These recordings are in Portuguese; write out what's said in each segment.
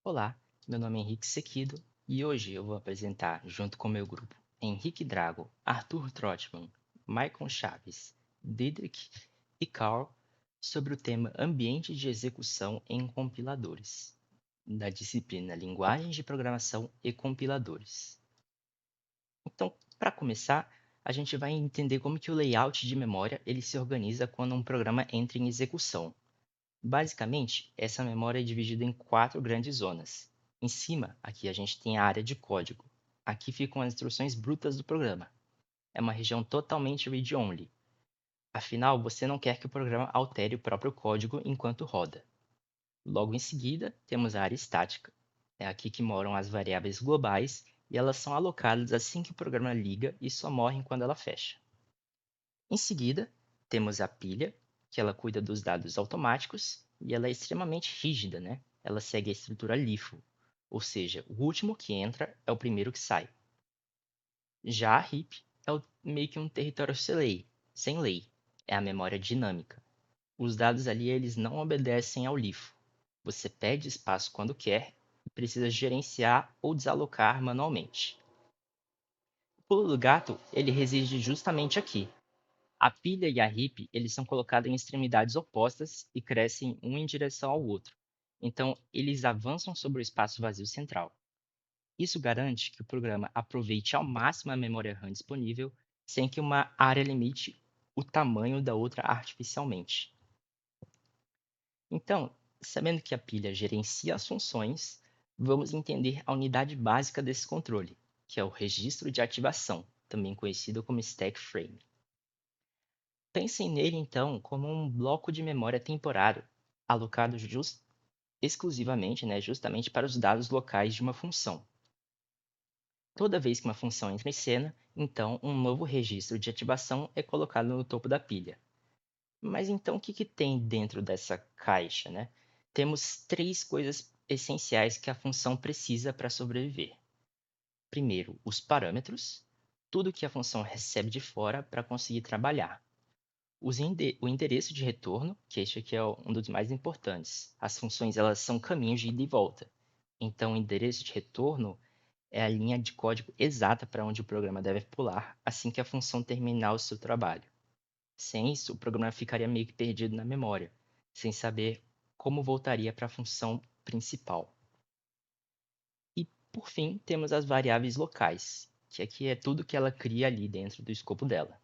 Olá, meu nome é Henrique Sequido e hoje eu vou apresentar, junto com meu grupo, Henrique Drago, Arthur Trotman, Maicon Chaves, Diedrich e Carl, sobre o tema Ambiente de Execução em Compiladores, da disciplina Linguagens de Programação e Compiladores. Então, para começar, a gente vai entender como que o layout de memória ele se organiza quando um programa entra em execução. Basicamente, essa memória é dividida em quatro grandes zonas. Em cima, aqui a gente tem a área de código. Aqui ficam as instruções brutas do programa. É uma região totalmente read-only. Afinal, você não quer que o programa altere o próprio código enquanto roda. Logo em seguida, temos a área estática. É aqui que moram as variáveis globais e elas são alocadas assim que o programa liga e só morrem quando ela fecha. Em seguida, temos a pilha, que ela cuida dos dados automáticos e ela é extremamente rígida, né? Ela segue a estrutura LIFO, ou seja, o último que entra é o primeiro que sai. Já a heap é meio que um território sem lei, é a memória dinâmica. Os dados ali eles não obedecem ao LIFO. Você pede espaço quando quer e precisa gerenciar ou desalocar manualmente. O pulo do gato ele reside justamente aqui. A pilha e a heap, eles são colocados em extremidades opostas e crescem um em direção ao outro. Então, eles avançam sobre o espaço vazio central. Isso garante que o programa aproveite ao máximo a memória RAM disponível, sem que uma área limite o tamanho da outra artificialmente. Então, sabendo que a pilha gerencia as funções, vamos entender a unidade básica desse controle, que é o registro de ativação, também conhecido como stack frame. Pensem nele, então, como um bloco de memória temporário, alocado exclusivamente, justamente para os dados locais de uma função. Toda vez que uma função entra em cena, então um novo registro de ativação é colocado no topo da pilha. Mas então o que tem dentro dessa caixa? Temos três coisas essenciais que a função precisa para sobreviver. Primeiro, os parâmetros, tudo que a função recebe de fora para conseguir trabalhar. O endereço de retorno, que este aqui é um dos mais importantes. As funções elas são caminhos de ida e volta. Então, o endereço de retorno é a linha de código exata para onde o programa deve pular assim que a função terminar o seu trabalho. Sem isso, o programa ficaria meio que perdido na memória, sem saber como voltaria para a função principal. E, por fim, temos as variáveis locais, que aqui é tudo que ela cria ali dentro do escopo dela.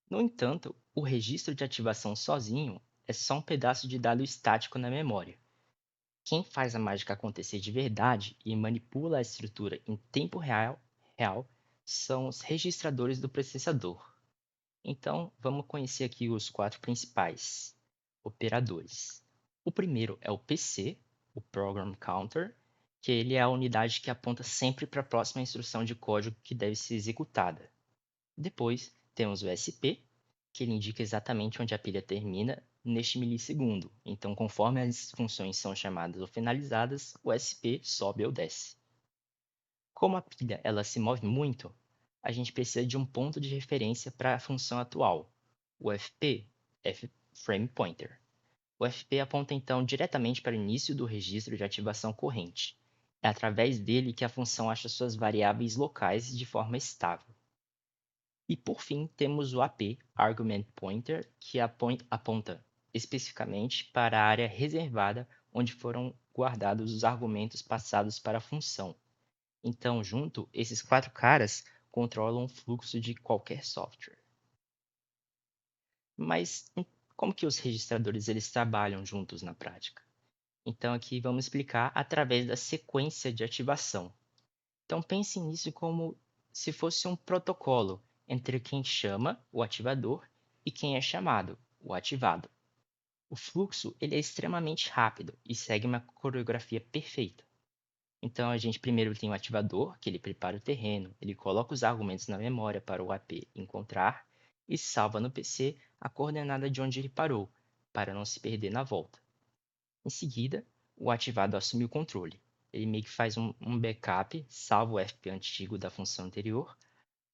No entanto, o registro de ativação sozinho é só um pedaço de dado estático na memória. Quem faz a mágica acontecer de verdade e manipula a estrutura em tempo real são os registradores do processador. Então, vamos conhecer aqui os quatro principais operadores. O primeiro é o PC, o Program Counter, que ele é a unidade que aponta sempre para a próxima instrução de código que deve ser executada. Depois, temos o SP, que ele indica exatamente onde a pilha termina neste milissegundo. Então, conforme as funções são chamadas ou finalizadas, o SP sobe ou desce. Como a pilha ela se move muito, a gente precisa de um ponto de referência para a função atual. O FP é Frame Pointer. O FP aponta então diretamente para o início do registro de ativação corrente. É através dele que a função acha suas variáveis locais de forma estável. E por fim, temos o AP, Argument Pointer, que aponta especificamente para a área reservada onde foram guardados os argumentos passados para a função. Então, junto, esses quatro caras controlam o fluxo de qualquer software. Mas como que os registradores eles trabalham juntos na prática? Então, aqui vamos explicar através da sequência de ativação. Então, pense nisso como se fosse um protocolo entre quem chama, o ativador, e quem é chamado, o ativado. O fluxo ele é extremamente rápido e segue uma coreografia perfeita. Então, a gente primeiro tem o ativador, que ele prepara o terreno, ele coloca os argumentos na memória para o AP encontrar e salva no PC a coordenada de onde ele parou, para não se perder na volta. Em seguida, o ativado assume o controle. Ele meio que faz um backup, salva o FP antigo da função anterior,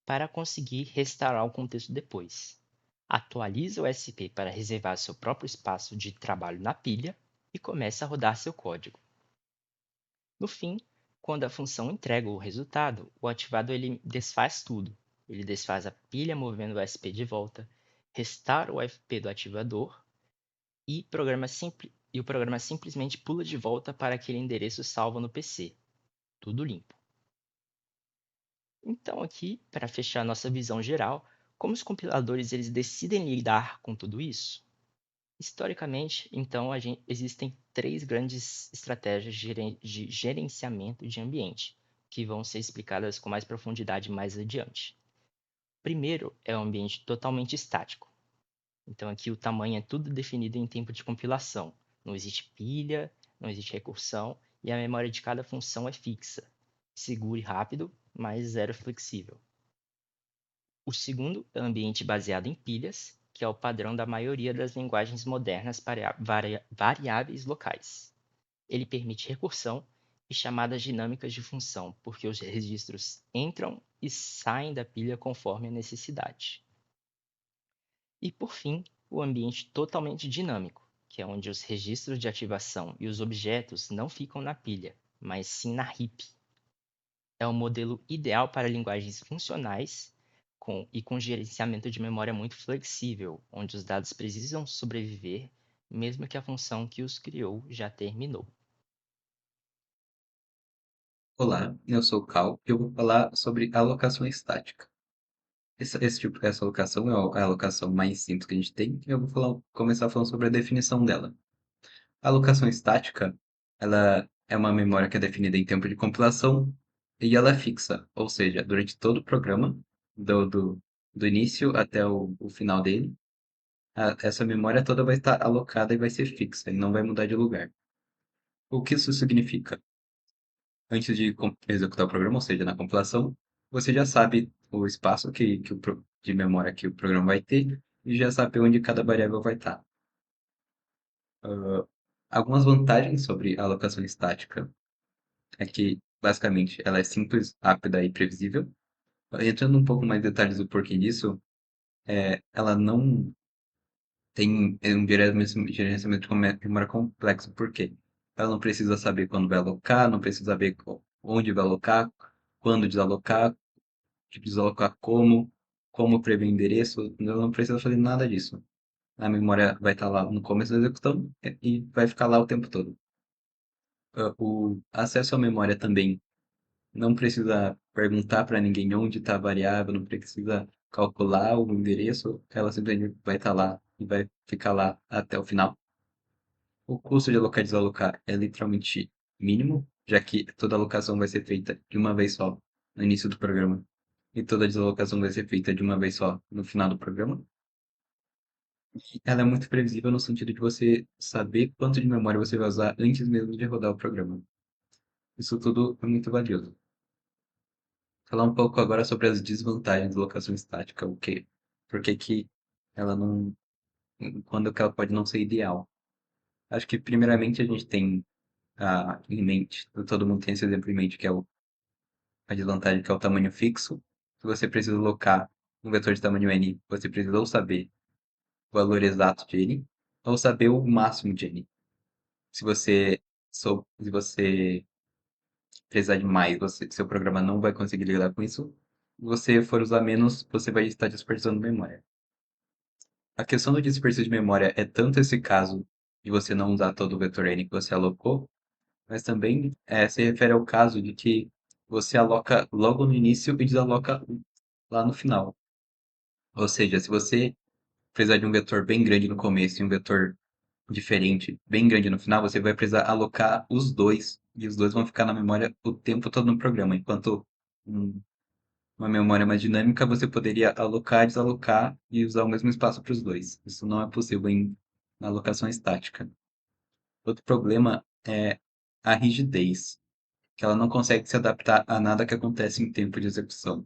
para conseguir restaurar o contexto depois. Atualiza o SP para reservar seu próprio espaço de trabalho na pilha e começa a rodar seu código. No fim, quando a função entrega o resultado, o ativado ele desfaz tudo. Ele desfaz a pilha movendo o SP de volta, restaura o FP do ativador e o programa simplesmente pula de volta para aquele endereço salvo no PC. Tudo limpo. Então aqui, para fechar nossa visão geral, como os compiladores eles decidem lidar com tudo isso? Historicamente, então, existem três grandes estratégias de gerenciamento de ambiente, que vão ser explicadas com mais profundidade mais adiante. Primeiro é o ambiente totalmente estático. Então aqui o tamanho é tudo definido em tempo de compilação. Não existe pilha, não existe recursão e a memória de cada função é fixa, seguro e rápido, mas zero flexível. O segundo é o ambiente baseado em pilhas, que é o padrão da maioria das linguagens modernas para variáveis locais. Ele permite recursão e chamadas dinâmicas de função, porque os registros entram e saem da pilha conforme a necessidade. E por fim, o ambiente totalmente dinâmico, que é onde os registros de ativação e os objetos não ficam na pilha, mas sim na heap. É o modelo ideal para linguagens funcionais com gerenciamento de memória muito flexível, onde os dados precisam sobreviver mesmo que a função que os criou já terminou. Olá, eu sou o Cal e eu vou falar sobre alocação estática. Essa alocação é a alocação mais simples que a gente tem e eu vou começar falando sobre a definição dela. A alocação estática, ela é uma memória que é definida em tempo de compilação e ela é fixa, ou seja, durante todo o programa, do, do, do início até o final dele, essa memória toda vai estar alocada e vai ser fixa e não vai mudar de lugar. O que isso significa? Antes de executar o programa, ou seja, na compilação, você já sabe o espaço de memória que o programa vai ter e já sabe onde cada variável vai estar. Algumas vantagens sobre a alocação estática é que, basicamente, ela é simples, rápida e previsível. Entrando um pouco mais em detalhes do porquê disso, ela não tem um gerenciamento de memória complexo. Por quê? Ela não precisa saber quando vai alocar, não precisa saber onde vai alocar, quando desalocar, tipo, desalocar como prever o endereço, eu não precisa fazer nada disso. A memória vai estar lá no começo da execução e vai ficar lá o tempo todo. O acesso à memória também não precisa perguntar para ninguém onde está a variável, não precisa calcular o endereço, ela simplesmente vai estar lá e vai ficar lá até o final. O custo de alocar e desalocar é literalmente mínimo, já que toda alocação vai ser feita de uma vez só no início do programa e toda desalocação vai ser feita de uma vez só no final do programa. Ela é muito previsível no sentido de você saber quanto de memória você vai usar antes mesmo de rodar o programa. Isso tudo é muito valioso. Falar um pouco agora sobre as desvantagens de locação estática, o quê? Por que que ela não, quando que ela pode não ser ideal? Acho que primeiramente a gente tem em mente, todo mundo tem esse exemplo em mente, que é a desvantagem que é o tamanho fixo. Se você precisa alocar um vetor de tamanho n, você precisa ou saber o valor exato de n, ou saber o máximo de n. Se você precisar de mais, seu programa não vai conseguir lidar com isso. Se você for usar menos, você vai estar desperdiçando memória. A questão do desperdício de memória é tanto esse caso de você não usar todo o vetor n que você alocou, mas também se refere ao caso de que você aloca logo no início e desaloca lá no final. Ou seja, se você precisar de um vetor bem grande no começo e um vetor diferente, bem grande no final, você vai precisar alocar os dois, e os dois vão ficar na memória o tempo todo no programa, enquanto um- uma memória mais dinâmica você poderia alocar, desalocar e usar o mesmo espaço para os dois. Isso não é possível na alocação estática. Outro problema é a rigidez, que ela não consegue se adaptar a nada que acontece em tempo de execução.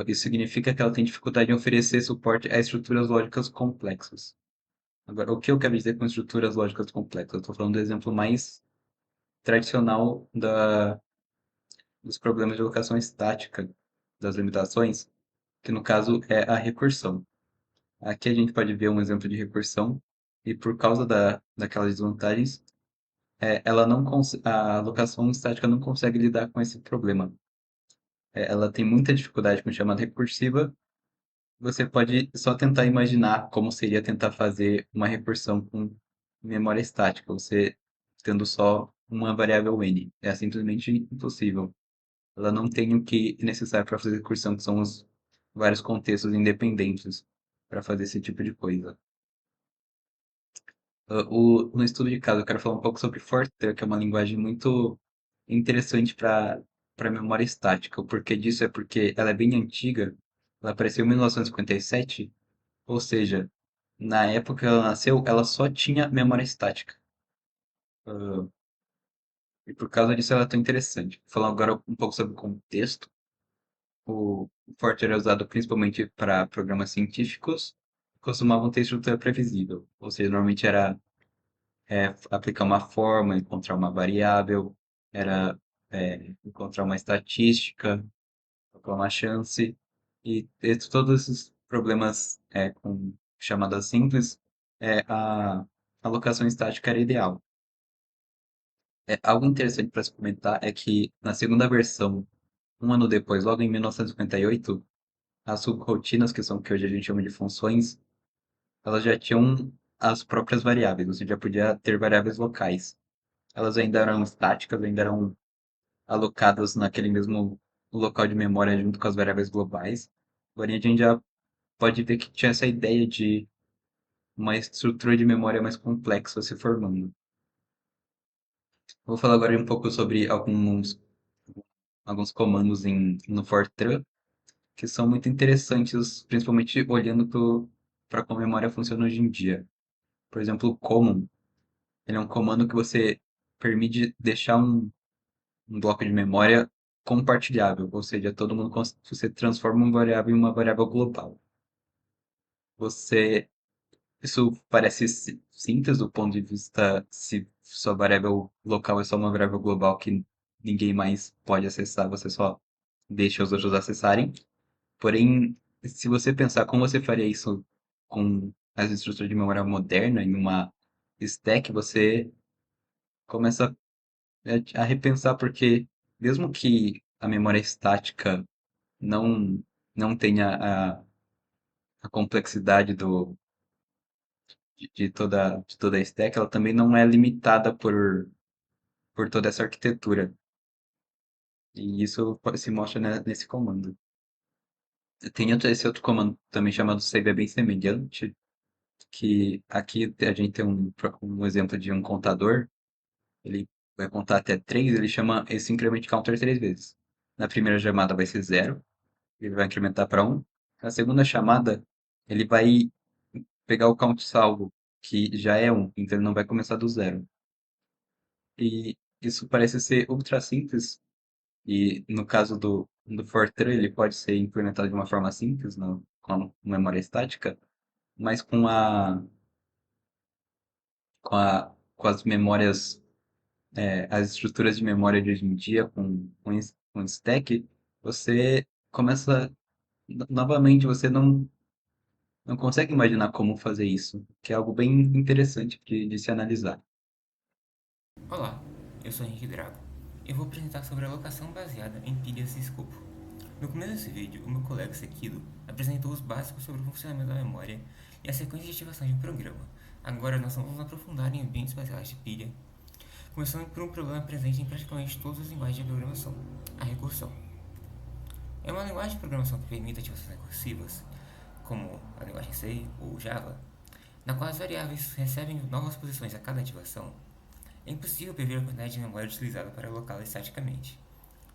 Isso significa que ela tem dificuldade em oferecer suporte a estruturas lógicas complexas. Agora, o que eu quero dizer com estruturas lógicas complexas? Eu estou falando do exemplo mais tradicional dos problemas de alocação estática, das limitações, que no caso é a recursão. Aqui a gente pode ver um exemplo de recursão, e por causa daquelas desvantagens, a alocação estática não consegue lidar com esse problema. Ela tem muita dificuldade com chamada recursiva. Você pode só tentar imaginar como seria tentar fazer uma recursão com memória estática, você tendo só uma variável n. É simplesmente impossível. Ela não tem o que é necessário para fazer recursão, que são os vários contextos independentes para fazer esse tipo de coisa. No estudo de caso, eu quero falar um pouco sobre Fortran, que é uma linguagem muito interessante para memória estática. O porquê disso é porque ela é bem antiga, ela apareceu em 1957, ou seja, na época que ela nasceu, ela só tinha memória estática. Ah, e por causa disso ela é tão interessante. Vou falar agora um pouco sobre o contexto. O Fortran é usado principalmente para programas científicos, costumavam ter estrutura previsível, ou seja, normalmente era aplicar uma forma, encontrar uma variável, era encontrar uma estatística, calcular uma chance, e todos esses problemas com chamadas simples, a alocação estática era ideal. Algo interessante para se comentar é que na segunda versão, um ano depois, logo em 1958, as subrotinas, que são o que hoje a gente chama de funções, elas já tinham as próprias variáveis, você já podia ter variáveis locais. Elas ainda eram estáticas, ainda eram alocadas naquele mesmo local de memória junto com as variáveis globais. Porém, a gente já pode ver que tinha essa ideia de uma estrutura de memória mais complexa se formando. Vou falar agora um pouco sobre alguns comandos no Fortran que são muito interessantes, principalmente olhando para como a memória funciona hoje em dia. Por exemplo, o common, ele é um comando que você permite deixar um bloco de memória compartilhável, ou seja, você transforma uma variável em uma variável global. Você, isso parece simples do ponto de vista se sua variável local é só uma variável global que ninguém mais pode acessar, você só deixa os outros acessarem. Porém, se você pensar como você faria isso com as estruturas de memória moderna em uma stack, você começa a repensar porque mesmo que a memória estática não não tenha a complexidade de toda a stack, ela também não é limitada por toda essa arquitetura. E isso se mostra nesse comando. Tem esse outro comando também chamado save é bem semelhante, que aqui a gente tem um exemplo de um contador, ele vai contar até 3, ele chama esse increment counter 3 vezes. Na primeira chamada vai ser 0, ele vai incrementar para 1. Na segunda chamada, ele vai pegar o count salvo, que já é 1, então ele não vai começar do 0. E isso parece ser ultra simples, e no caso do Fortran, ele pode ser implementado de uma forma simples, com a memória estática, mas com as memórias, as estruturas de memória de hoje em dia, com stack, você começa, novamente, você não consegue imaginar como fazer isso, que é algo bem interessante de se analisar. Olá, eu sou Henrique Drago e vou apresentar sobre a alocação baseada em pilhas e escopo. No começo desse vídeo, o meu colega Sekilo apresentou os básicos sobre o funcionamento da memória e a sequência de ativação de um programa. Agora nós vamos nos aprofundar em ambientes baseados de pilha, começando por um problema presente em praticamente todas as linguagens de programação, a recursão. É uma linguagem de programação que permite ativações recursivas, como a linguagem C ou Java, na qual as variáveis recebem novas posições a cada ativação. É impossível prever a quantidade de memória utilizada para alocá-la estaticamente.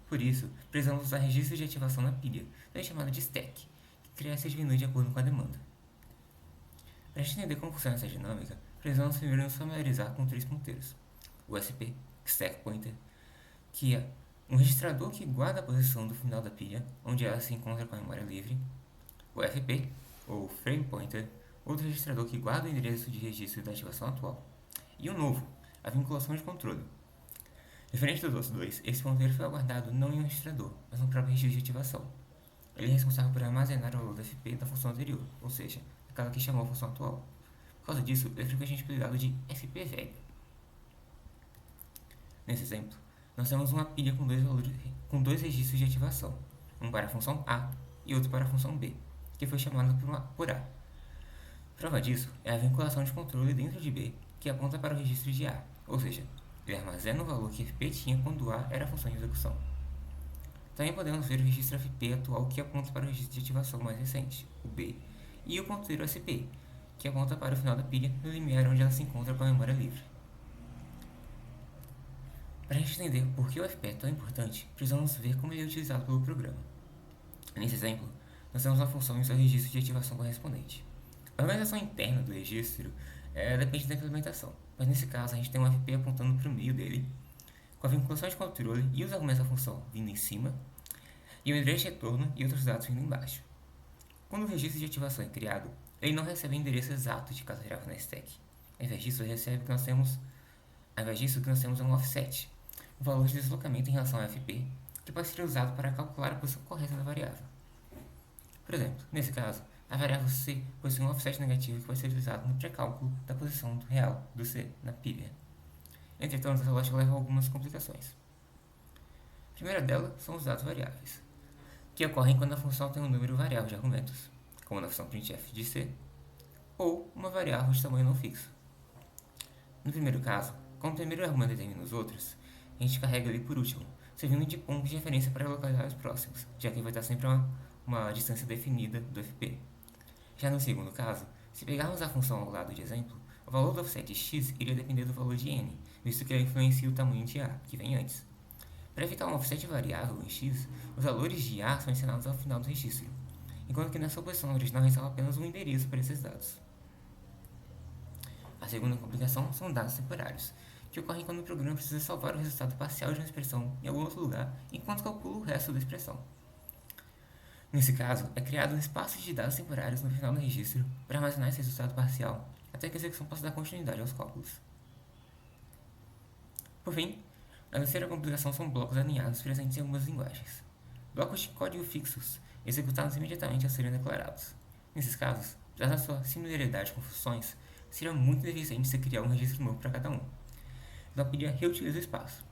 Por isso, precisamos usar registros de ativação na pilha, também chamada de stack, que cresce e diminui de acordo com a demanda. Para a gente entender como funciona essa dinâmica, precisamos primeiro nos familiarizar com três ponteiros. O SP, Stack Pointer, que é um registrador que guarda a posição do final da pilha, onde ela se encontra com a memória livre. O FP, ou Frame Pointer, outro registrador que guarda o endereço de registro da ativação atual. E o novo, a vinculação de controle. Diferente dos outros dois, esse ponteiro foi guardado não em um registrador, mas no próprio registro de ativação. Ele é responsável por armazenar o valor do FP da função anterior, ou seja, aquela que chamou a função atual. Por causa disso, ele é frequentemente apelidado de FP velho. Nesse exemplo, nós temos uma pilha com dois registros de ativação, um para a função A e outro para a função B, que foi chamado por A. Prova disso é a vinculação de controle dentro de B, que aponta para o registro de A, ou seja, ele armazena o valor que FP tinha quando A era a função de execução. Também podemos ver o registro FP atual, que aponta para o registro de ativação mais recente, o B, e o ponteiro SP, que aponta para o final da pilha no limiar onde ela se encontra com a memória livre. Para a gente entender por que o FP é tão importante, precisamos ver como ele é utilizado pelo programa. Nesse exemplo, nós temos uma função e seu registro de ativação correspondente. A organização interna do registro depende da implementação, mas nesse caso a gente tem um FP apontando para o meio dele, com a vinculação de controle e os argumentos da função vindo em cima, e o endereço de retorno e outros dados vindo embaixo. Quando o registro de ativação é criado, ele não recebe o endereço exato de cada variável na stack. Ao invés disso, nós temos um offset, um valor de deslocamento em relação ao FP, que pode ser usado para calcular a posição correta da variável. Por exemplo, nesse caso, a variável C possui um offset negativo que pode ser utilizado no pré-cálculo da posição real do C na pilha. Entretanto, essa lógica leva a algumas complicações. A primeira delas são os dados variáveis, que ocorrem quando a função tem um número variável de argumentos, como na função printf de C, ou uma variável de tamanho não fixo. No primeiro caso, como o primeiro argumento determina os outros, a gente carrega ele por último, servindo de ponto de referência para localizar os próximos, já que vai estar sempre a uma distância definida do FP. Já no segundo caso, se pegarmos a função ao lado de exemplo, o valor do offset x iria depender do valor de n, visto que ele influencia o tamanho de A, que vem antes. Para evitar um offset variável em x, os valores de A são ensinados ao final do registro, enquanto que na sua posição original restava apenas um endereço para esses dados. A segunda complicação são dados temporários, que ocorrem quando o programa precisa salvar o resultado parcial de uma expressão em algum outro lugar, enquanto calcula o resto da expressão. Nesse caso, é criado um espaço de dados temporários no final do registro para armazenar esse resultado parcial, até que a execução possa dar continuidade aos cálculos. Por fim, a terceira complicação são blocos alinhados presentes em algumas linguagens. Blocos de código fixos, executados imediatamente ao serem declarados. Nesses casos, dada a sua similaridade com funções, seria muito eficiente se criar um registro novo para cada um. Então, a pilha reutiliza o espaço,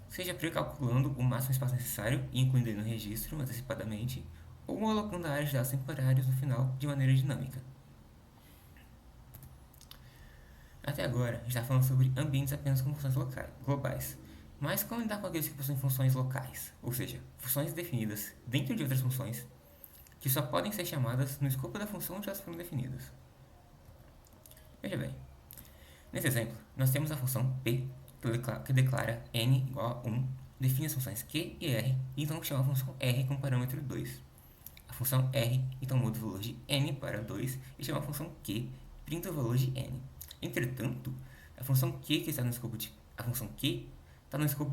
seja precalculando o máximo espaço necessário e incluindo ele no registro antecipadamente, ou alocando áreas de dados temporários no final de maneira dinâmica. Até agora, a gente está falando sobre ambientes apenas com funções globais, mas como lidar com aqueles que possuem funções locais, ou seja, funções definidas dentro de outras funções, que só podem ser chamadas no escopo da função onde elas foram definidas. Veja bem, nesse exemplo, nós temos a função P, que declara n igual a 1, define as funções Q e R, e então chama a função R com parâmetro 2. A função R então muda o valor de n para 2 e chama a função Q, printa o valor de n. Entretanto, a função Q está no escopo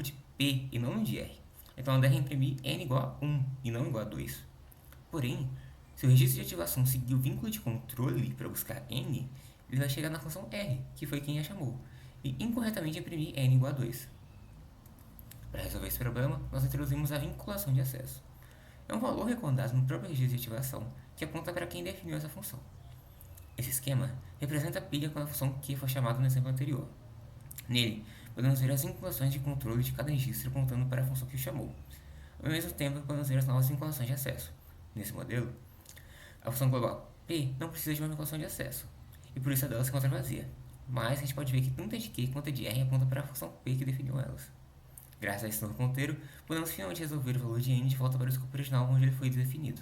de P e não no de R. Então ela deve imprimir n igual a 1 e não igual a 2. Porém, se o registro de ativação seguir o vínculo de controle para buscar n, ele vai chegar na função R, que foi quem a chamou, e incorretamente imprimir n igual a 2. Para resolver esse problema, nós introduzimos a vinculação de acesso. É um valor recordado no próprio registro de ativação que aponta para quem definiu essa função. Esse esquema representa a pilha quando a função Q foi chamada no exemplo anterior. Nele, podemos ver as vinculações de controle de cada registro apontando para a função que o chamou. Ao mesmo tempo, podemos ver as novas vinculações de acesso. Nesse modelo, a função global P não precisa de uma vinculação de acesso, e por isso a dela se encontra vazia. Mas a gente pode ver que tanto a de Q quanto a de R apontam para a função P que definiu elas. Graças a esse novo ponteiro, podemos finalmente resolver o valor de n de volta para o escopo original onde ele foi definido.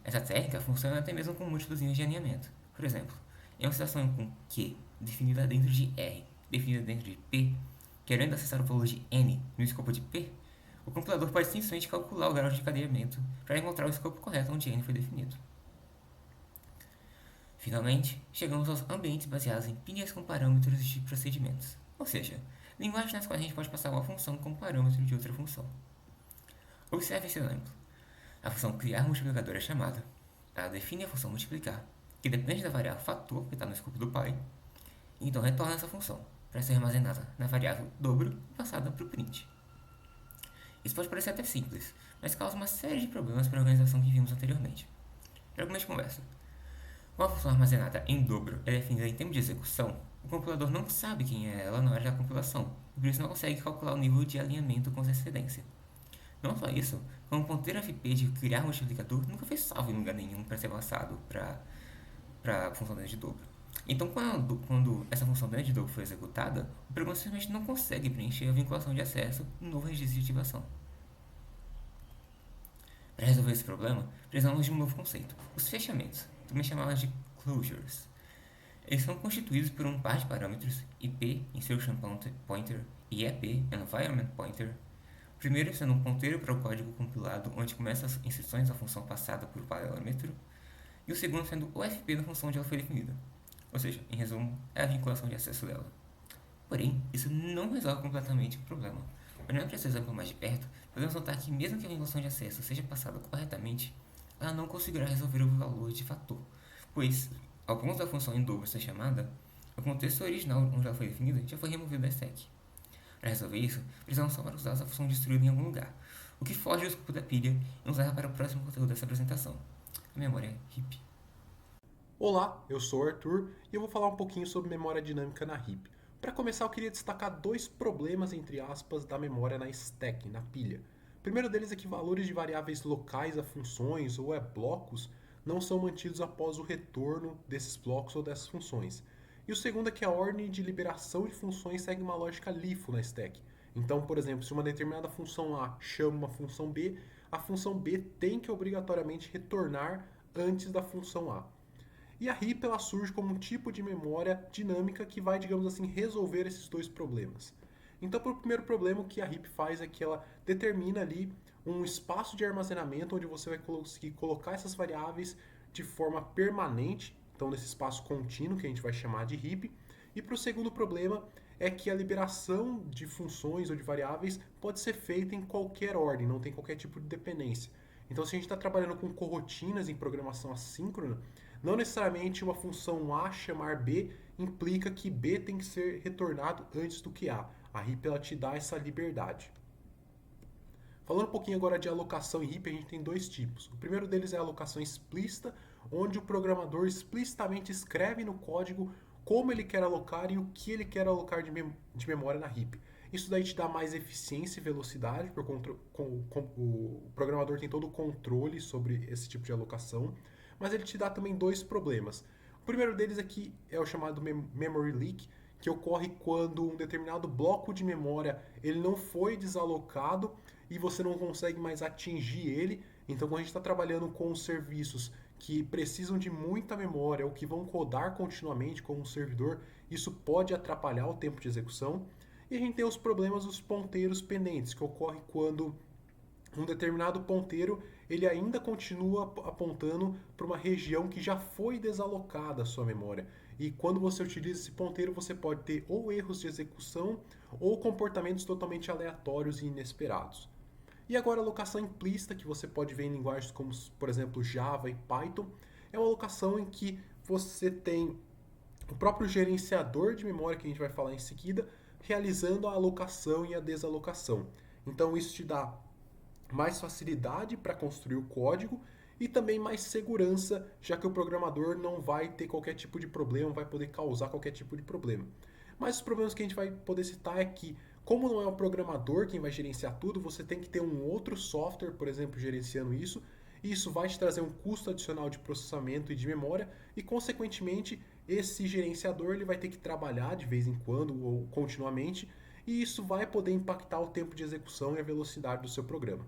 Essa técnica funciona até mesmo com múltiplos níveis de alinhamento. Por exemplo, em uma situação com Q definida dentro de R, definida dentro de P, querendo acessar o valor de n no escopo de P, o compilador pode simplesmente calcular o grau de cadeamento para encontrar o escopo correto onde n foi definido. Finalmente, chegamos aos ambientes baseados em pilhas com parâmetros de procedimentos, ou seja, linguagens nas quais a gente pode passar uma função como parâmetro de outra função. Observe esse exemplo. A função criar multiplicador é chamada. Ela define a função multiplicar, que depende da variável fator que está no escopo do pai, e então retorna essa função, para ser armazenada na variável dobro e passada para o print. Isso pode parecer até simples, mas causa uma série de problemas para a organização que vimos anteriormente. Para começo de conversa, uma função armazenada em dobro é definida em tempo de execução, O compilador não sabe quem é ela na hora da compilação, e por isso não consegue calcular o nível de alinhamento com antecedência. Não só isso, como o ponteiro FP de criar um multiplicador nunca foi salvo em lugar nenhum para ser passado para a função dentro de dobro. Então, quando essa função dentro de dobro foi executada, o programa simplesmente não consegue preencher a vinculação de acesso no novo registro de ativação. Para resolver esse problema, precisamos de um novo conceito, os fechamentos, também chamados de closures. Eles são constituídos por um par de parâmetros, IP, Insertion Pointer, e EP, Environment Pointer. O primeiro sendo um ponteiro para o código compilado onde começam as instruções da função passada por parâmetro, e o segundo sendo o FP da função onde ela foi definida. Ou seja, em resumo, é a vinculação de acesso dela. Porém, isso não resolve completamente o problema. Olhando para esse exemplo mais de perto, podemos notar que mesmo que a vinculação de acesso seja passada corretamente, ela não conseguirá resolver o valor de fator, pois, ao ponto da função em dobro ser chamada, o contexto original onde ela foi definida já foi removido da stack. Para resolver isso, precisamos salvar os dados da função destruída em algum lugar, o que foge do escopo da pilha e nos leva para o próximo conteúdo dessa apresentação, a memória heap. Olá, eu sou o Arthur e eu vou falar um pouquinho sobre memória dinâmica na heap. Para começar, eu queria destacar dois problemas, entre aspas, da memória na stack, na pilha. O primeiro deles é que valores de variáveis locais a funções ou a blocos não são mantidos após o retorno desses blocos ou dessas funções. E o segundo é que a ordem de liberação de funções segue uma lógica LIFO na stack. Então, por exemplo, se uma determinada função A chama uma função B, a função B tem que obrigatoriamente retornar antes da função A. E a heap ela surge como um tipo de memória dinâmica que vai, digamos assim, resolver esses dois problemas. Então, para o primeiro problema, o que a heap faz é que ela determina ali um espaço de armazenamento onde você vai conseguir colocar essas variáveis de forma permanente, então nesse espaço contínuo que a gente vai chamar de heap. E para o segundo problema é que a liberação de funções ou de variáveis pode ser feita em qualquer ordem, não tem qualquer tipo de dependência. Então, se a gente está trabalhando com coroutinas em programação assíncrona, não necessariamente uma função A chamar B implica que B tem que ser retornado antes do que A. A heap ela te dá essa liberdade. Falando um pouquinho agora de alocação em heap, a gente tem dois tipos. O primeiro deles é a alocação explícita, onde o programador explicitamente escreve no código como ele quer alocar e o que ele quer alocar de memória na heap. Isso daí te dá mais eficiência e velocidade, porque o programador tem todo o controle sobre esse tipo de alocação, mas ele te dá também dois problemas. O primeiro deles aqui é o chamado memory leak, que ocorre quando um determinado bloco de memória ele não foi desalocado e você não consegue mais atingir ele. Então, quando a gente está trabalhando com serviços que precisam de muita memória ou que vão rodar continuamente como um servidor, isso pode atrapalhar o tempo de execução. E a gente tem os problemas dos ponteiros pendentes, que ocorre quando um determinado ponteiro ele ainda continua apontando para uma região que já foi desalocada a sua memória. E quando você utiliza esse ponteiro, você pode ter ou erros de execução ou comportamentos totalmente aleatórios e inesperados. E agora a alocação implícita, que você pode ver em linguagens como, por exemplo, Java e Python, é uma alocação em que você tem o próprio gerenciador de memória, que a gente vai falar em seguida, realizando a alocação e a desalocação. Então isso te dá mais facilidade para construir o código e também mais segurança, já que o programador não vai ter qualquer tipo de problema, vai poder causar qualquer tipo de problema. Mas os problemas que a gente vai poder citar é que, como não é o programador quem vai gerenciar tudo, você tem que ter um outro software, por exemplo, gerenciando isso, e isso vai te trazer um custo adicional de processamento e de memória, e consequentemente esse gerenciador ele vai ter que trabalhar de vez em quando ou continuamente, e isso vai poder impactar o tempo de execução e a velocidade do seu programa.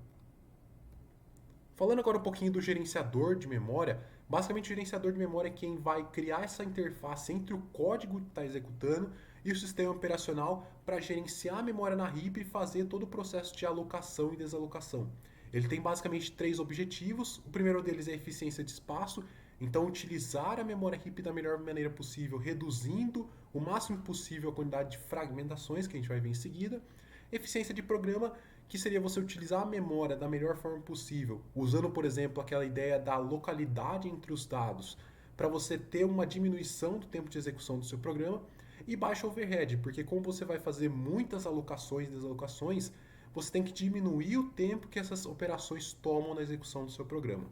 Falando agora um pouquinho do gerenciador de memória, basicamente o gerenciador de memória é quem vai criar essa interface entre o código que está executando e o sistema operacional para gerenciar a memória na heap e fazer todo o processo de alocação e desalocação. Ele tem basicamente três objetivos. O primeiro deles é a eficiência de espaço, então utilizar a memória heap da melhor maneira possível, reduzindo o máximo possível a quantidade de fragmentações que a gente vai ver em seguida. Eficiência de programa, que seria você utilizar a memória da melhor forma possível, usando, por exemplo, aquela ideia da localidade entre os dados, para você ter uma diminuição do tempo de execução do seu programa. E baixo overhead, porque como você vai fazer muitas alocações e desalocações, você tem que diminuir o tempo que essas operações tomam na execução do seu programa.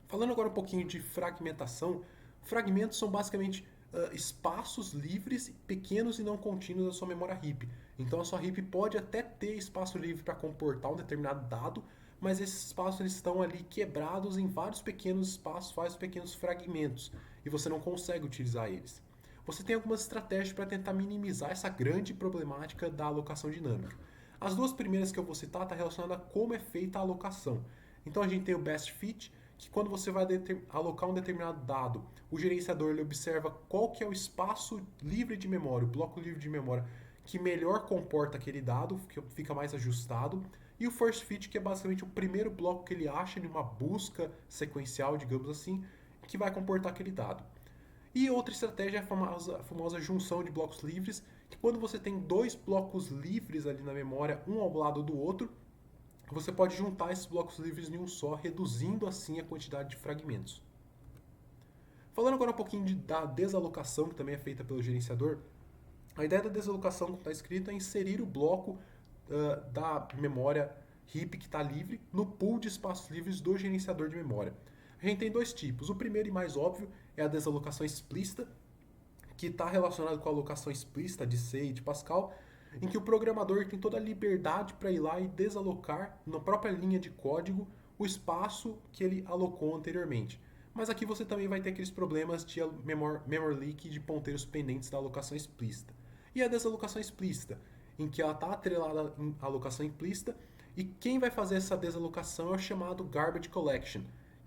Falando agora um pouquinho de fragmentação, fragmentos são basicamente espaços livres, pequenos e não contínuos da sua memória heap. Então a sua heap pode até ter espaço livre para comportar um determinado dado, mas esses espaços eles estão ali quebrados em vários pequenos espaços, vários pequenos fragmentos, e você não consegue utilizar eles. Você tem algumas estratégias para tentar minimizar essa grande problemática da alocação dinâmica. As duas primeiras que eu vou citar estão relacionadas a como é feita a alocação. Então a gente tem o best fit, que quando você vai alocar um determinado dado, o gerenciador ele observa qual que é o espaço livre de memória, o bloco livre de memória que melhor comporta aquele dado, que fica mais ajustado, e o first fit, que é basicamente o primeiro bloco que ele acha em uma busca sequencial, digamos assim, que vai comportar aquele dado. E outra estratégia é a famosa junção de blocos livres, que quando você tem dois blocos livres ali na memória, um ao lado do outro, você pode juntar esses blocos livres em um só, reduzindo assim a quantidade de fragmentos. Falando agora um pouquinho da desalocação, que também é feita pelo gerenciador, a ideia da desalocação, como está escrito, é inserir o bloco da memória heap que está livre no pool de espaços livres do gerenciador de memória. A gente tem dois tipos. O primeiro e mais óbvio é a desalocação explícita, que está relacionado com a alocação explícita de C e de Pascal, em que o programador tem toda a liberdade para ir lá e desalocar na própria linha de código o espaço que ele alocou anteriormente. Mas aqui você também vai ter aqueles problemas de memory leak de ponteiros pendentes da alocação explícita. E a desalocação explícita, em que ela está atrelada à alocação implícita, e quem vai fazer essa desalocação é o chamado garbage collection,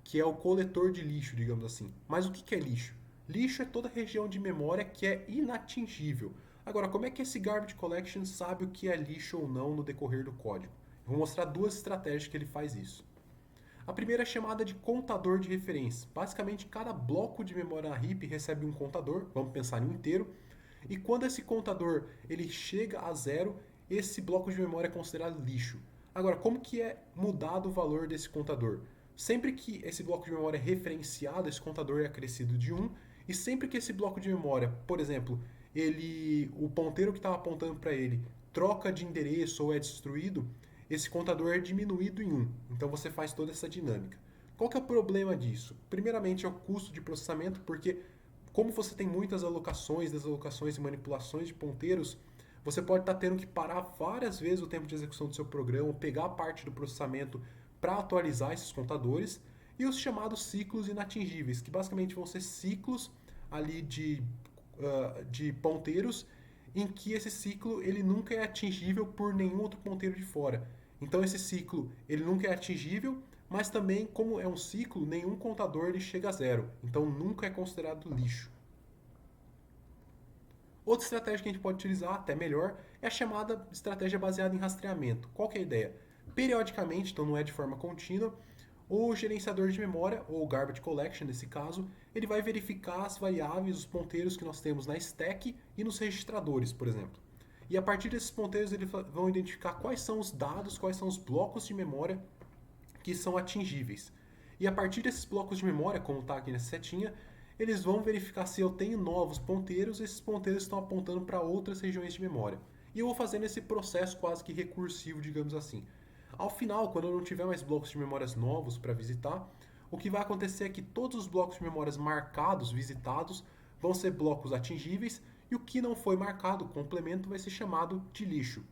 que é o coletor de lixo, digamos assim. Mas o que é lixo? Lixo é toda região de memória que é inatingível. Agora, como é que esse garbage collection sabe o que é lixo ou não no decorrer do código? Eu vou mostrar duas estratégias que ele faz isso. A primeira é chamada de contador de referência. Basicamente, cada bloco de memória na heap recebe um contador, vamos pensar em um inteiro, e quando esse contador ele chega a zero, esse bloco de memória é considerado lixo. Agora, como que é mudado o valor desse contador? Sempre que esse bloco de memória é referenciado, esse contador é acrescido de 1, e sempre que esse bloco de memória, por exemplo, o ponteiro que estava apontando para ele troca de endereço ou é destruído, esse contador é diminuído em 1. Então você faz toda essa dinâmica. Qual que é o problema disso? Primeiramente é o custo de processamento, porque como você tem muitas alocações, desalocações e manipulações de ponteiros, você pode estar tendo que parar várias vezes o tempo de execução do seu programa, pegar parte do processamento para atualizar esses contadores, e os chamados ciclos inatingíveis, que basicamente vão ser ciclos ali de ponteiros em que esse ciclo ele nunca é atingível por nenhum outro ponteiro de fora. Então esse ciclo ele nunca é atingível, mas também como é um ciclo, nenhum contador ele chega a zero. Então nunca é considerado lixo. Outra estratégia que a gente pode utilizar, até melhor, é a chamada estratégia baseada em rastreamento. Qual que é a ideia? Periodicamente, então não é de forma contínua, o gerenciador de memória, ou garbage collection nesse caso, ele vai verificar as variáveis, os ponteiros que nós temos na stack e nos registradores, por exemplo. E a partir desses ponteiros eles vão identificar quais são os dados, quais são os blocos de memória que são atingíveis. E a partir desses blocos de memória, como está aqui nessa setinha, eles vão verificar se eu tenho novos ponteiros, esses ponteiros estão apontando para outras regiões de memória. E eu vou fazendo esse processo quase que recursivo, digamos assim. Ao final, quando eu não tiver mais blocos de memórias novos para visitar, o que vai acontecer é que todos os blocos de memórias marcados, visitados, vão ser blocos atingíveis, e o que não foi marcado, o complemento, vai ser chamado de lixo.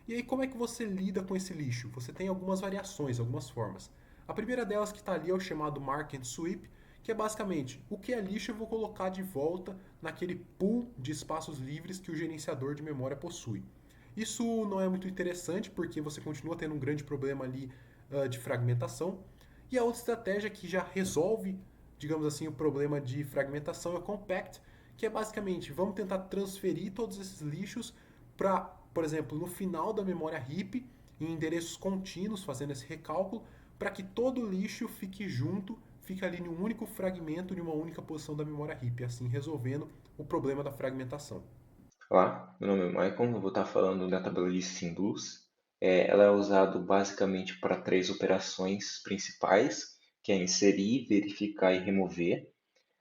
E aí, como é que você lida com esse lixo? Você tem algumas variações, algumas formas. A primeira delas que está ali é o chamado Mark and Sweep, que é basicamente o que é lixo eu vou colocar de volta naquele pool de espaços livres que o gerenciador de memória possui. Isso não é muito interessante porque você continua tendo um grande problema ali de fragmentação. E a outra estratégia que já resolve, digamos assim, o problema de fragmentação é o Compact, que é basicamente vamos tentar transferir todos esses lixos para, por exemplo, no final da memória heap, em endereços contínuos, fazendo esse recálculo, para que todo o lixo fique junto, fique ali em um único fragmento, de uma única posição da memória heap, assim resolvendo o problema da fragmentação. Olá, meu nome é Michael, eu vou estar falando da tabela de símbolos. Ela é usada basicamente para três operações principais, que é inserir, verificar e remover.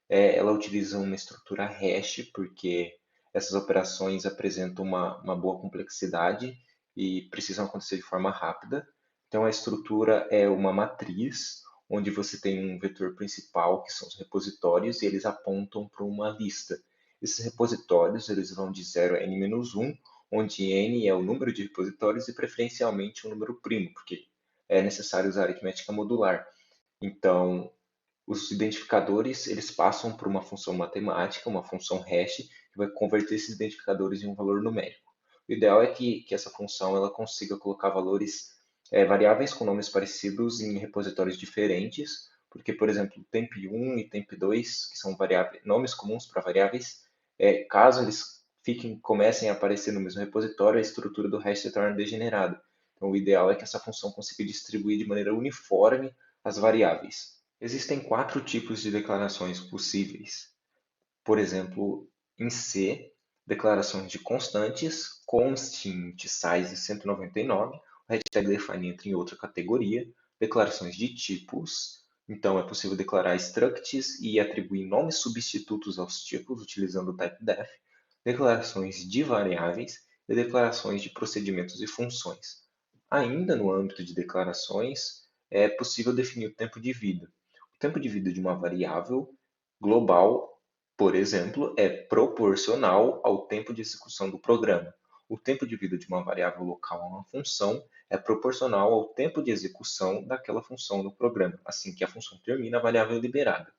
Ela utiliza uma estrutura hash, porque essas operações apresentam uma boa complexidade e precisam acontecer de forma rápida. Então, a estrutura é uma matriz, onde você tem um vetor principal, que são os repositórios, e eles apontam para uma lista. Esses repositórios eles vão de 0 a n-1, onde n é o número de repositórios e preferencialmente um número primo, porque é necessário usar aritmética modular. Então, os identificadores eles passam por uma função matemática, uma função hash, que vai converter esses identificadores em um valor numérico. O ideal é que essa função ela consiga colocar valores variáveis com nomes parecidos em repositórios diferentes, porque, por exemplo, temp1 e temp2, que são nomes comuns para variáveis, caso eles comecem a aparecer no mesmo repositório, a estrutura do hash se torna degenerada. Então, o ideal é que essa função consiga distribuir de maneira uniforme as variáveis. Existem 4 tipos de declarações possíveis. Por exemplo, em C, declarações de constantes, const int size 199, o hashtag define entra em outra categoria. Declarações de tipos, então é possível declarar structs e atribuir nomes substitutos aos tipos utilizando o typedef. Declarações de variáveis e declarações de procedimentos e funções. Ainda no âmbito de declarações, é possível definir o tempo de vida. O tempo de vida de uma variável global, por exemplo, é proporcional ao tempo de execução do programa. O tempo de vida de uma variável local a uma função é proporcional ao tempo de execução daquela função no programa. Assim que a função termina, a variável é liberada.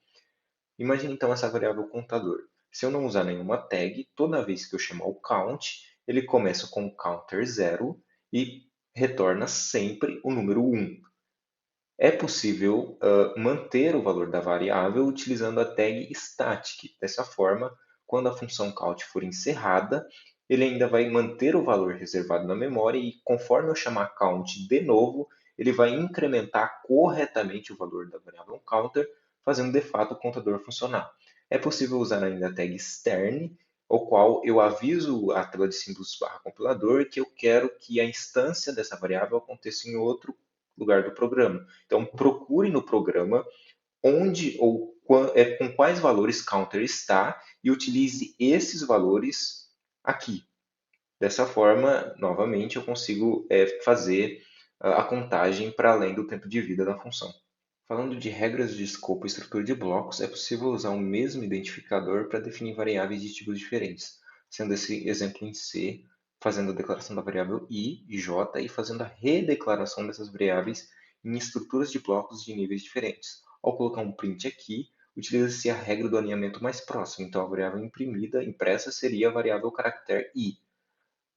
Imagine então essa variável contador. Se eu não usar nenhuma tag, toda vez que eu chamar o count, ele começa com o counter 0 e retorna sempre o número 1. É possível manter o valor da variável utilizando a tag static. Dessa forma, quando a função count for encerrada, ele ainda vai manter o valor reservado na memória e conforme eu chamar count de novo, ele vai incrementar corretamente o valor da variável counter, fazendo de fato o contador funcionar. É possível usar ainda a tag stern, o qual eu aviso a tela de símbolos barra compilador que eu quero que a instância dessa variável aconteça em outro lugar do programa. Então, procure no programa onde ou com quais valores counter está e utilize esses valores aqui. Dessa forma, novamente, eu consigo fazer a contagem para além do tempo de vida da função. Falando de regras de escopo e estrutura de blocos, é possível usar o mesmo identificador para definir variáveis de tipos diferentes, sendo esse exemplo em C, fazendo a declaração da variável i e j e fazendo a redeclaração dessas variáveis em estruturas de blocos de níveis diferentes. Ao colocar um print aqui, utiliza-se a regra do alinhamento mais próximo, então a variável impressa seria a variável caractere i.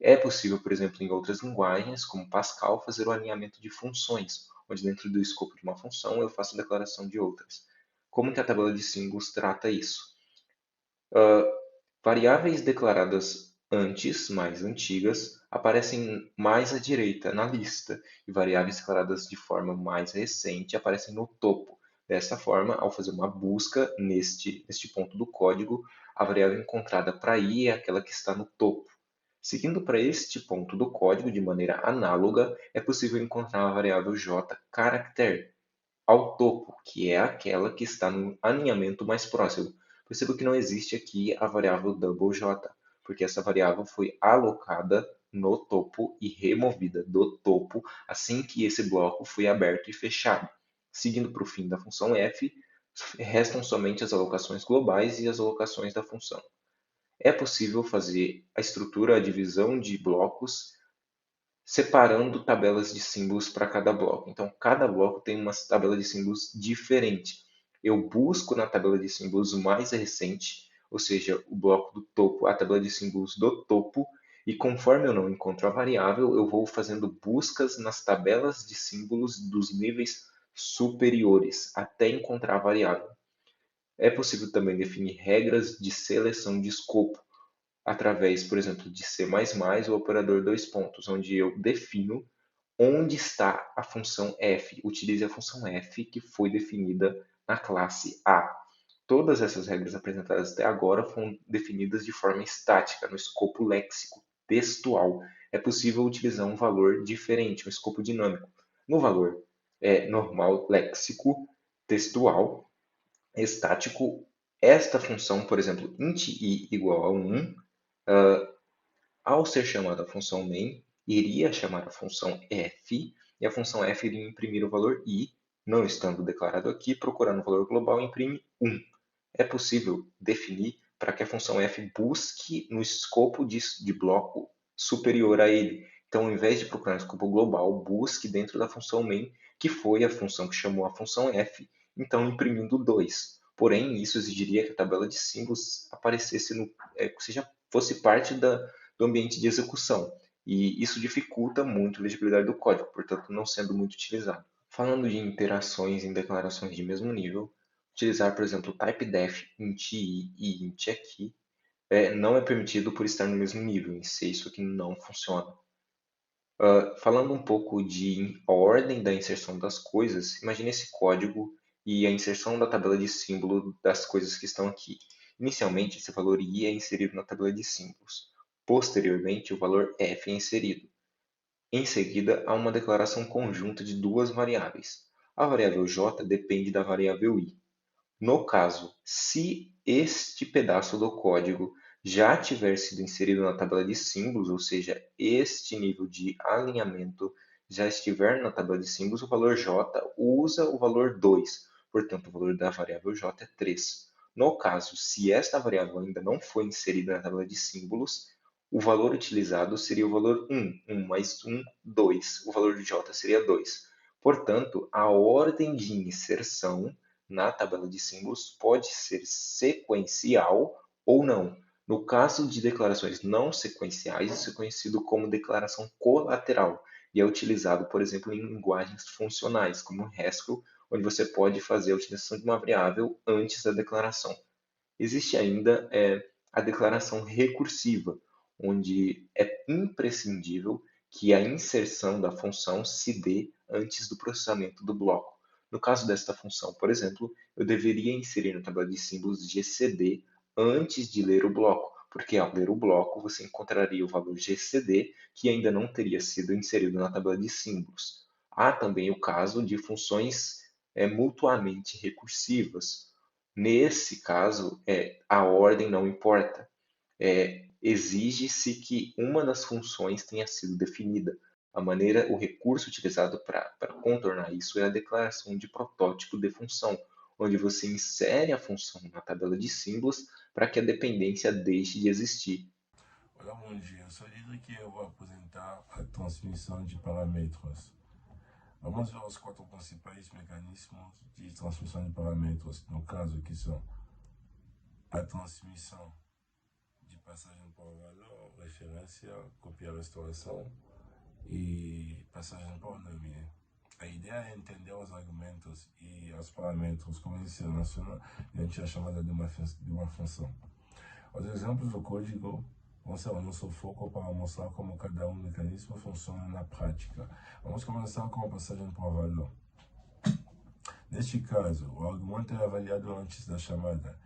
É possível, por exemplo, em outras linguagens, como Pascal, fazer o alinhamento de funções, onde dentro do escopo de uma função eu faço a declaração de outras. Como que a tabela de símbolos trata isso? Variáveis declaradas antes, mais antigas, aparecem mais à direita na lista, e variáveis declaradas de forma mais recente aparecem no topo. Dessa forma, ao fazer uma busca neste ponto do código, a variável encontrada para i é aquela que está no topo. Seguindo para este ponto do código de maneira análoga, é possível encontrar a variável j character ao topo, que é aquela que está no alinhamento mais próximo. Perceba que não existe aqui a variável double j, porque essa variável foi alocada no topo e removida do topo assim que esse bloco foi aberto e fechado. Seguindo para o fim da função f, restam somente as alocações globais e as alocações da função. É possível fazer a estrutura, a divisão de blocos, separando tabelas de símbolos para cada bloco. Então, cada bloco tem uma tabela de símbolos diferente. Eu busco na tabela de símbolos o mais recente, ou seja, o bloco do topo, a tabela de símbolos do topo, e conforme eu não encontro a variável, eu vou fazendo buscas nas tabelas de símbolos dos níveis superiores até encontrar a variável. É possível também definir regras de seleção de escopo, através, por exemplo, de C++, o operador dois pontos, onde eu defino onde está a função f. Utilize a função f que foi definida na classe A. Todas essas regras apresentadas até agora foram definidas de forma estática, no escopo léxico textual. É possível utilizar um valor diferente, um escopo dinâmico. No valor normal léxico textual, estático, esta função, por exemplo, int i igual a 1, ao ser chamada a função main, iria chamar a função f, e a função f iria imprimir o valor i, não estando declarado aqui, procurando o valor global, imprime 1. É possível definir para que a função f busque no escopo de bloco superior a ele. Então, ao invés de procurar no escopo global, busque dentro da função main, que foi a função que chamou a função f, então imprimindo 2. Porém, isso exigiria que a tabela de símbolos aparecesse fosse parte do ambiente de execução. E isso dificulta muito a legibilidade do código, portanto, não sendo muito utilizado. Falando de interações em declarações de mesmo nível, utilizar, por exemplo, typedef int i e int aqui não é permitido por estar no mesmo nível. Em C, isso aqui não funciona. Falando um pouco de ordem da inserção das coisas, imagine esse código e a inserção da tabela de símbolo das coisas que estão aqui. Inicialmente, esse valor i é inserido na tabela de símbolos. Posteriormente, o valor f é inserido. Em seguida, há uma declaração conjunta de duas variáveis. A variável j depende da variável i. No caso, se este pedaço do código já tiver sido inserido na tabela de símbolos, ou seja, este nível de alinhamento já estiver na tabela de símbolos, o valor j usa o valor 2. Portanto, o valor da variável j é 3. No caso, se esta variável ainda não foi inserida na tabela de símbolos, o valor utilizado seria o valor 1. 1 mais 1, 2. O valor de j seria 2. Portanto, a ordem de inserção na tabela de símbolos pode ser sequencial ou não. No caso de declarações não sequenciais, isso é conhecido como declaração colateral e é utilizado, por exemplo, em linguagens funcionais, como Haskell, onde você pode fazer a utilização de uma variável antes da declaração. Existe ainda a declaração recursiva, onde é imprescindível que a inserção da função se dê antes do processamento do bloco. No caso desta função, por exemplo, eu deveria inserir na tabela de símbolos GCD antes de ler o bloco, porque ao ler o bloco você encontraria o valor GCD que ainda não teria sido inserido na tabela de símbolos. Há também o caso de funções mutuamente recursivas. Nesse caso, a ordem não importa. Exige-se que uma das funções tenha sido definida. O recurso utilizado para contornar isso é a declaração de protótipo de função, onde você insere a função na tabela de símbolos para que a dependência deixe de existir. Olá, bom dia. Eu só digo que eu vou apresentar a transmissão de parâmetros. Vamos ver os 4 principais mecanismos de transmissão de parâmetros, no caso que são a transmissão de passagem por valor, referência, cópia, restauração e passagem por nome. A ideia é entender os argumentos e os parâmetros como eles se relacionam diante da chamada de uma função. Os exemplos do código vão ser o nosso foco para mostrar como cada mecanismo funciona na prática. Vamos começar com a passagem por valor. Neste caso, o argumento é avaliado antes da chamada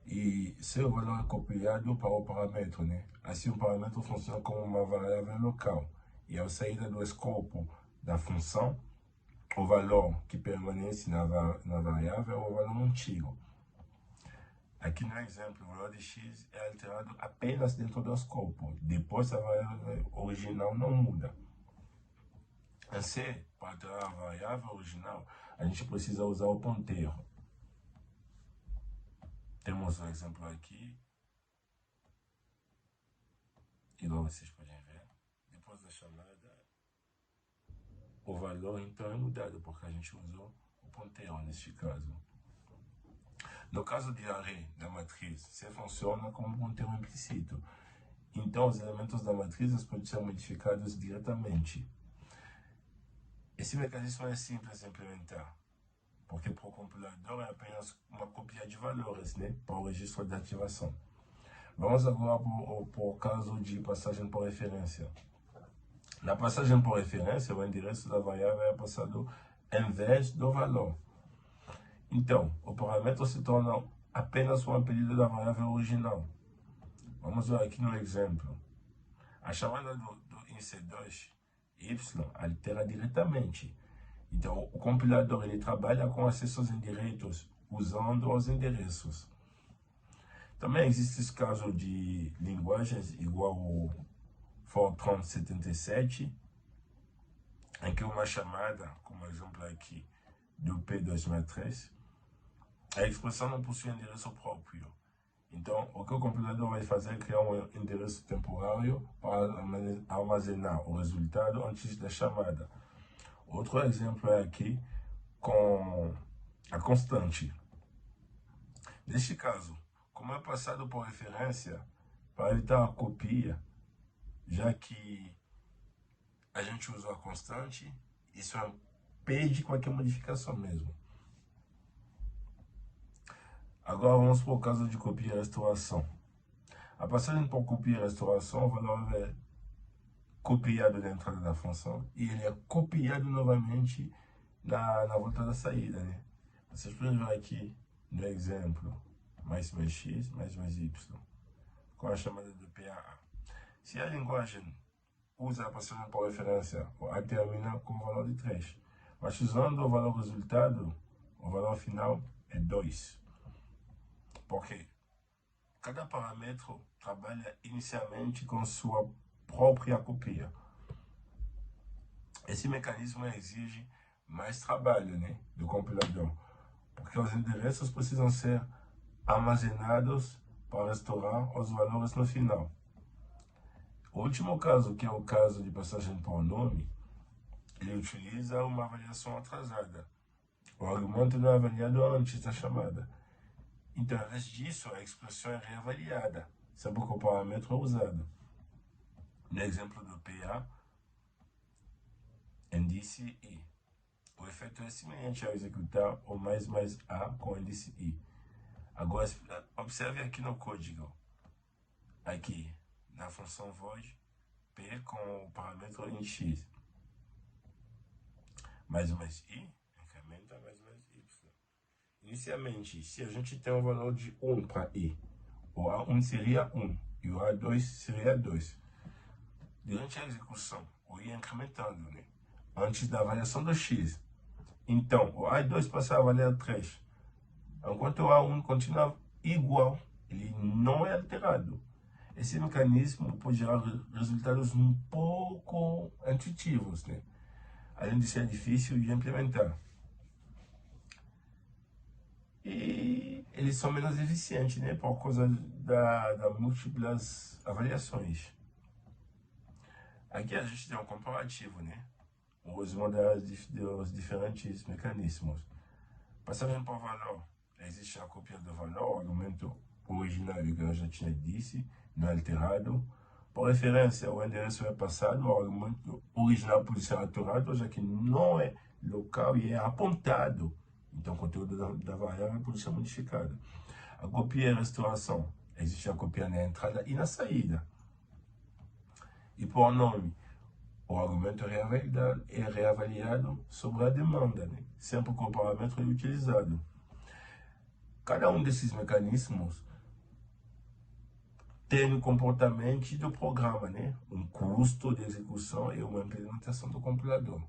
e seu valor é copiado para o parâmetro, Assim, o parâmetro funciona como uma variável local e ao sair do escopo da função, o valor que permanece na variável é o valor antigo. Aqui no exemplo, o valor de x é alterado apenas dentro do escopo. Depois, a variável original não muda. Em C, para alterar a variável original, a gente precisa usar o ponteiro. Temos um exemplo aqui. Igual vocês podem ver. Depois da chamada, o valor então é mudado, porque a gente usou o ponteiro neste caso. No caso de array da matriz, C funciona como um ponteiro implícito. Então, os elementos da matriz podem ser modificados diretamente. Esse mecanismo é simples de implementar, porque para o compilador é apenas uma cópia de valores, para o registro de ativação. Vamos agora para o caso de passagem por referência. Na passagem por referência, o endereço da variável é passado em vez do valor. Então, o parâmetro se torna apenas um apelido da variável original. Vamos ver aqui no exemplo. A chamada do INC2, y, altera diretamente. Então, o compilador ele trabalha com acessos indiretos, usando os endereços. Também existe esse caso de linguagens igual ao Fortran 77, em que uma chamada, como exemplo aqui, do P263, a expressão não possui endereço próprio. Então, o que o compilador vai fazer é criar um endereço temporário para armazenar o resultado antes da chamada. Outro exemplo é aqui com a constante. Neste caso, como é passado por referência, para evitar a copia, já que a gente usou a constante, isso impede qualquer modificação mesmo. Agora vamos para o caso de copia e restauração. A passagem por copia e restauração, o valor é copiado na entrada da função e ele é copiado novamente na volta da saída, né? Vocês podem ver aqui no exemplo, mais x, mais y, com a chamada de PAA. Se a linguagem usa a passagem por referência, o A termina com o valor de 3. Mas usando o valor resultado, o valor final é 2. Porque cada parâmetro trabalha inicialmente com sua própria copia. Esse mecanismo exige mais trabalho, né, do compilador, porque os endereços precisam ser armazenados para restaurar os valores no final. O último caso, que é o caso de passagem por nome, ele utiliza uma avaliação atrasada. O argumento não é avaliado antes da chamada. Então, ao invés disso, a expressão é reavaliada, sempre que o parâmetro é usado. No exemplo do PA, índice I. O efeito é semelhante ao executar o mais A com índice I. Agora, observe aqui no código. Aqui, na função void, P com o parâmetro em X. Mais I, incrementa mais Y. Inicialmente, se a gente tem um valor de 1 para I, o A1 seria 1 e o A2 seria 2. Durante a execução, o I é incrementando, né, antes da variação do X. Então, o A2 passa a valer 3. Enquanto o A1 continua igual, ele não é alterado. Esse mecanismo pode gerar resultados um pouco intuitivos, né? Além de ser difícil de implementar. E eles são menos eficientes, né, por causa da múltiplas avaliações. Aqui a gente tem um comparativo, né? O uso dos diferentes mecanismos. Passagem por valor. Existe a cópia do valor, o argumento original que eu já tinha disse, não é alterado. Por referência, o endereço é passado, o argumento original pode ser alterado, já que não é local e é apontado. Então, o conteúdo da variável pode ser modificado. A copia e restauração. Existe a copia na entrada e na saída. E por nome, o argumento é reavaliado sobre a demanda, né? Sempre que o parâmetro é utilizado. Cada um desses mecanismos tem um comportamento do programa, né? Um custo de execução e uma implementação do compilador.